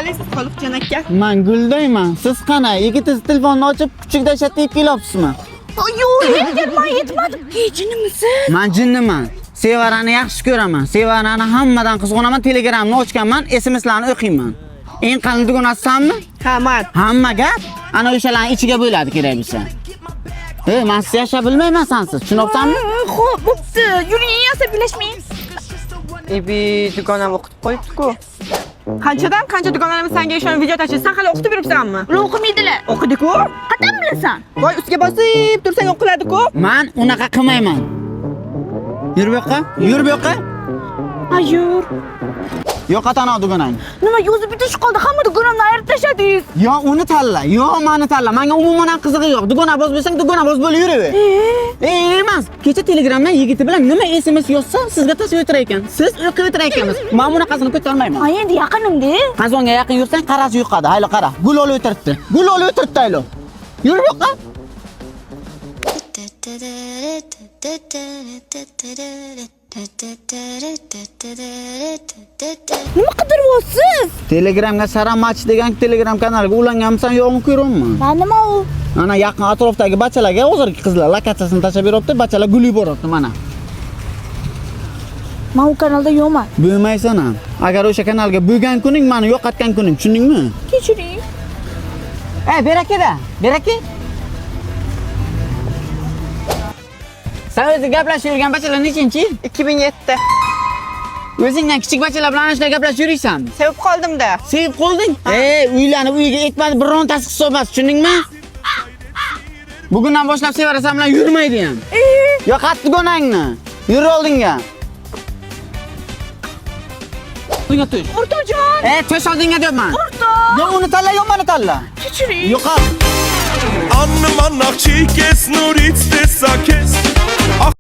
qalaysiz Xoliqjon aka? Men Guldayman. Siz qana? Yigitiz telefonni ochib, kuchukda shatib kelyapsizmi? Yo'q, men yetmadim. Jinnimisiz? Men jinniman. Sevarani yaxshi ko'raman. Sevarani hammadan qizg'onaman. Telegramni ochganman, SMSlarni o'qiyman. Eng qalin dugonasisanmi? Ha, men. Hamma gap ana o'shalarning ichiga bo'ladi kerak bo'lsa. Men siz yashab bilmayman sensiz, tushunyapsanmi? Xo'p, bo'pti. Yuring, asabiylashmang. Ebi dugonam o'qitib qo'yibdi-ku. Qancha dugonlarimiz senga ishonib video tashlaydi. Sen hali o'qitib yuribsanmi? Ular o'qimaydilar. O'qidi-ku? Qatdan bilasan? Voy, ustiga bosib tursang o'qiladi-ku. Men unaqa qilmayman. Yur bu yoqqa, yur bu yoqqa. Ayur. Yo'qotana dugonang. Nima yo'zi bitish qoldi? Hamma dugonamni ayirib tashladingiz. Yo uni tanla, yo meni tanla. Menga umuman ham qizig'i yo'q. Dugona boz bo'lsang, dugona boz bo'lib yuraver. Emas. Kecha Telegramdan yigiti bilan nima SMS yozsa, sizga tashlab o'tirar ekan. Siz o'qib o'tirar ekansiz. Men bunaqasini ko'tarmayman. Ha, endi yaqinimda. Qazonga yaqin yursang, qarasi yuqadi. Haylo qara. Gul olib o'tiribdi. Gul olib o'tiribdi haylo. Yur bu yoqqa. Nima qidiryapsiz? Telegramga Saram Match degan Telegram kanaliga ulanganmisan yo'qmi ko'ryapman. Ha, nima u? Ana yaqin atrofdagi bachalarga hozirgi qizlar lokatsiyasini tashlab beryapti, bachalar gul yuboryapti mana. Men u kanalda yo'qman. Bo'lmaysan ham. Agar o'sha kanalga bo'lgan kuning, meni yo'qotgan kuning, tushundingmi? Kechiring. Berakeda, beraki. Sen o'zi gaplashib yurgan bachalar nechinchi? 2007. O'zingdan kichik bachalar bilan ana shunday gaplashib yuraysanmi? Sevib qoldim-da. Sevib qolding? Uylanib uyiga etmadi, birontasi hisobmas, tushundingmi? Bugundan boshlab Sevarasan bilan yurmaydi ham. Yo'qotdi gonangni. Yur oldinga. Bunga tush. O'rtoqjon. Tush oldinga deyapman. O'rtoq. Yo uni tanla, yo meni tanla. Kechiring. Yo'qot. Annem annach chikes nur it's the sake